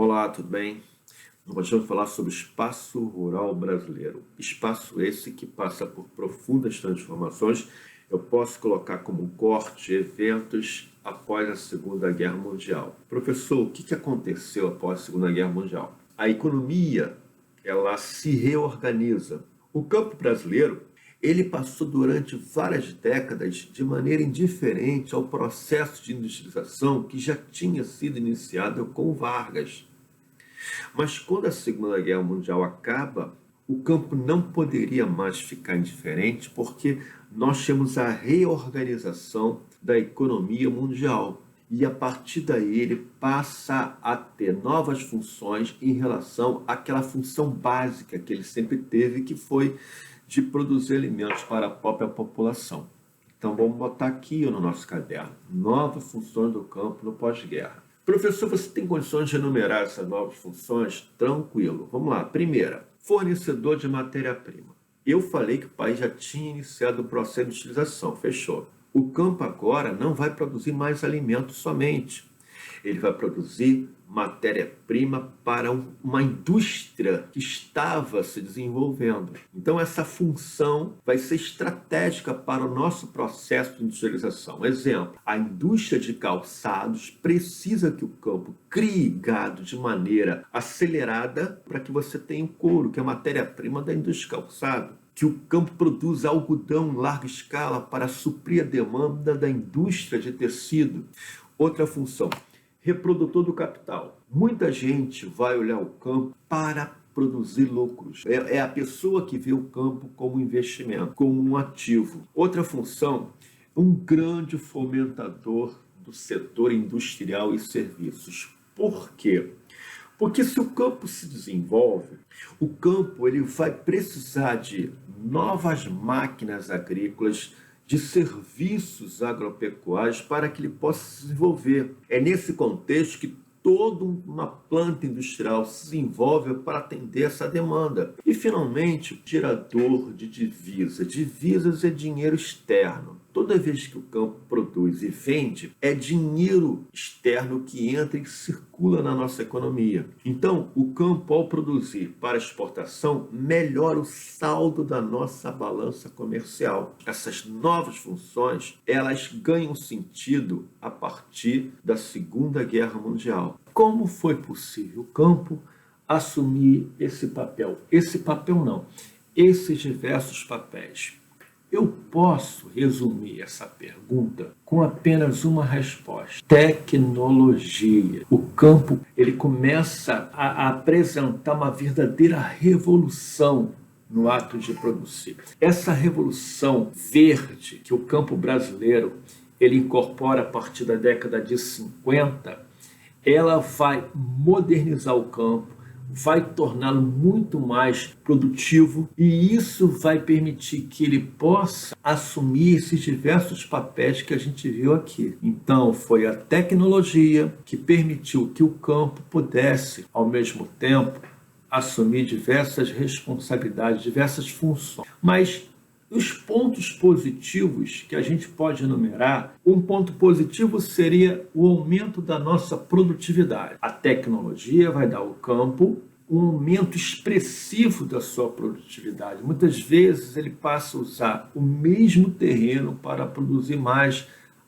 Olá, tudo bem? Nós vamos falar sobre o espaço rural brasileiro. Espaço esse que passa por profundas transformações. Eu posso colocar como corte eventos após a Segunda Guerra Mundial. Professor, o que aconteceu após a Segunda Guerra Mundial? A economia, ela se reorganiza. O campo brasileiro, ele passou durante várias décadas de maneira indiferente ao processo de industrialização que já tinha sido iniciado com Vargas. Mas quando a Segunda Guerra Mundial acaba, o campo não poderia mais ficar indiferente porque nós temos a reorganização da economia mundial. E a partir daí ele passa a ter novas funções em relação àquela função básica que ele sempre teve, que foi de produzir alimentos para a própria população. Então vamos botar aqui no nosso caderno, novas funções do campo no pós-guerra. Professor, você tem condições de enumerar essas novas funções? Tranquilo. Vamos lá. Primeira, fornecedor de matéria-prima. Eu falei que o país já tinha iniciado o processo de industrialização. Fechou. O campo agora não vai produzir mais alimentos somente. Ele vai produzir matéria-prima para uma indústria que estava se desenvolvendo. Então essa função vai ser estratégica para o nosso processo de industrialização. Exemplo, a indústria de calçados precisa que o campo crie gado de maneira acelerada para que você tenha o couro, que é a matéria-prima da indústria de calçado. Que o campo produza algodão em larga escala para suprir a demanda da indústria de tecido. Outra função, reprodutor do capital. Muita gente vai olhar o campo para produzir lucros. É a pessoa que vê o campo como investimento, como um ativo. Outra função, um grande fomentador do setor industrial e serviços. Por quê? Porque se o campo se desenvolve, o campo ele vai precisar de novas máquinas agrícolas, de serviços agropecuários para que ele possa se desenvolver. É nesse contexto que toda uma planta industrial se desenvolve para atender essa demanda. E, finalmente, o gerador de divisa. Divisas é dinheiro externo. Toda vez que o campo produz e vende, é dinheiro externo que entra e circula na nossa economia. Então, o campo, ao produzir para exportação, melhora o saldo da nossa balança comercial. Essas novas funções, elas ganham sentido a partir da Segunda Guerra Mundial. Como foi possível o campo assumir esse papel? Esse papel não, esses diversos papéis. Eu posso resumir essa pergunta com apenas uma resposta: tecnologia. O campo ele começa a apresentar uma verdadeira revolução no ato de produzir. Essa revolução verde que o campo brasileiro ele incorpora a partir da década de 50, ela vai modernizar o campo, vai torná-lo muito mais produtivo e isso vai permitir que ele possa assumir esses diversos papéis que a gente viu aqui. Então, foi a tecnologia que permitiu que o campo pudesse, ao mesmo tempo, assumir diversas responsabilidades, diversas funções. Mas os pontos positivos que a gente pode enumerar, um ponto positivo seria o aumento da nossa produtividade. A tecnologia vai dar ao campo um aumento expressivo da sua produtividade. Muitas vezes ele passa a usar o mesmo terreno para produzir mais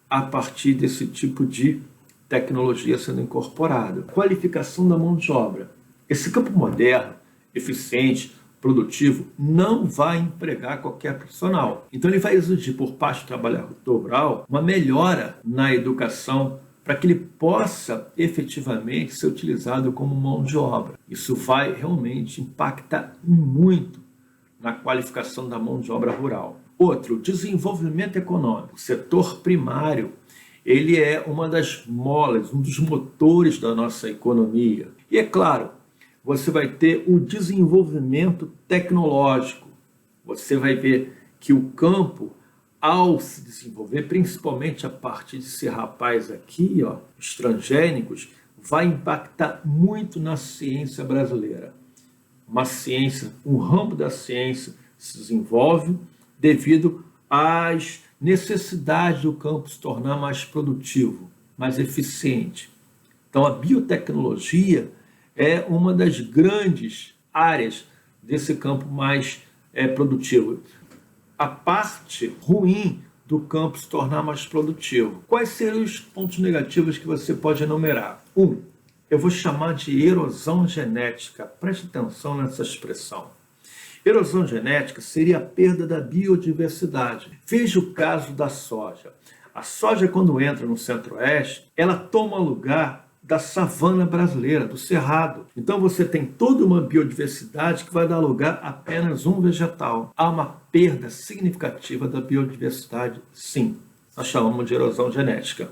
a partir desse tipo de tecnologia sendo incorporada. Qualificação da mão de obra. Esse campo moderno, eficiente, produtivo, não vai empregar qualquer profissional. Então ele vai exigir por parte do trabalhador rural uma melhora na educação para que ele possa efetivamente ser utilizado como mão de obra. Isso vai realmente impactar muito na qualificação da mão de obra rural. Outro, desenvolvimento econômico. O setor primário, ele é uma das molas, um dos motores da nossa economia. E é claro, você vai ter o desenvolvimento tecnológico. Você vai ver que o campo, ao se desenvolver, principalmente a partir desse rapaz aqui, os transgênicos, vai impactar muito na ciência brasileira. Uma ciência, um ramo da ciência se desenvolve devido às necessidades do campo se tornar mais produtivo, mais eficiente. Então a biotecnologia é uma das grandes áreas desse campo mais produtivo. A parte ruim do campo se tornar mais produtivo. Quais seriam os pontos negativos que você pode enumerar? Eu vou chamar de erosão genética. Preste atenção nessa expressão. Erosão genética seria a perda da biodiversidade. Veja o caso da soja. A soja, quando entra no centro-oeste, ela toma lugar da savana brasileira, do cerrado. Então você tem toda uma biodiversidade que vai dar lugar a apenas um vegetal. Há uma perda significativa da biodiversidade, sim. Nós chamamos de erosão genética.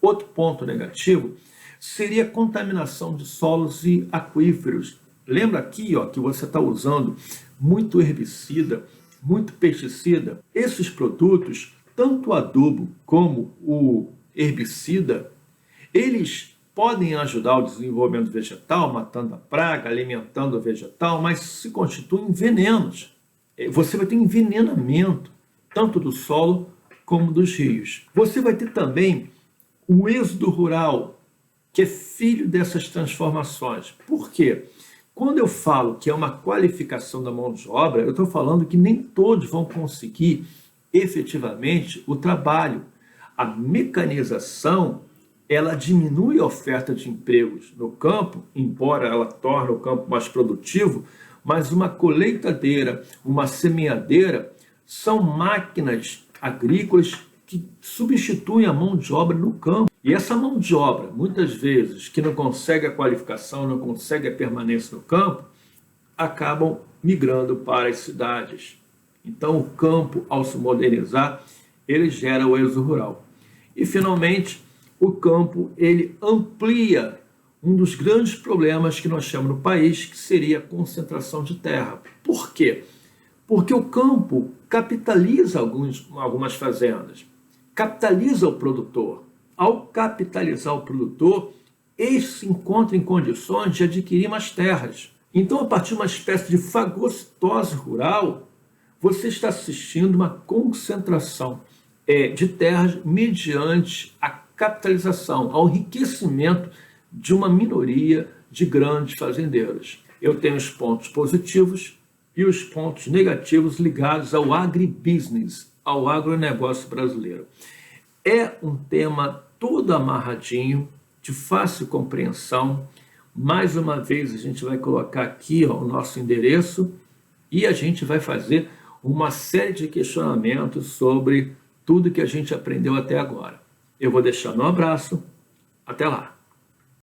Outro ponto negativo seria a contaminação de solos e aquíferos. Lembra aqui que você está usando muito herbicida, muito pesticida. Esses produtos, tanto o adubo como o herbicida, eles podem ajudar o desenvolvimento vegetal, matando a praga, alimentando o vegetal, mas se constituem venenos. Você vai ter envenenamento, tanto do solo como dos rios. Você vai ter também o êxodo rural, que é filho dessas transformações. Por quê? Quando eu falo que é uma qualificação da mão de obra, eu estou falando que nem todos vão conseguir efetivamente o trabalho. A mecanização, ela diminui a oferta de empregos no campo, embora ela torne o campo mais produtivo, mas uma colheitadeira, uma semeadeira, são máquinas agrícolas que substituem a mão de obra no campo. E essa mão de obra, muitas vezes, que não consegue a qualificação, não consegue a permanência no campo, acabam migrando para as cidades. Então, o campo, ao se modernizar, ele gera o êxodo rural. E, finalmente, o campo ele amplia um dos grandes problemas que nós temos no país, que seria a concentração de terra. Por quê? Porque o campo capitaliza algumas fazendas, capitaliza o produtor. Ao capitalizar o produtor, ele se encontra em condições de adquirir mais terras. Então, a partir de uma espécie de fagocitose rural, você está assistindo uma concentração de terras mediante a capitalização, ao enriquecimento de uma minoria de grandes fazendeiros. Eu tenho os pontos positivos e os pontos negativos ligados ao agribusiness, ao agronegócio brasileiro. É um tema todo amarradinho, de fácil compreensão. Mais uma vez, a gente vai colocar aqui o nosso endereço e a gente vai fazer uma série de questionamentos sobre tudo que a gente aprendeu até agora. Eu vou deixar um abraço. Até lá!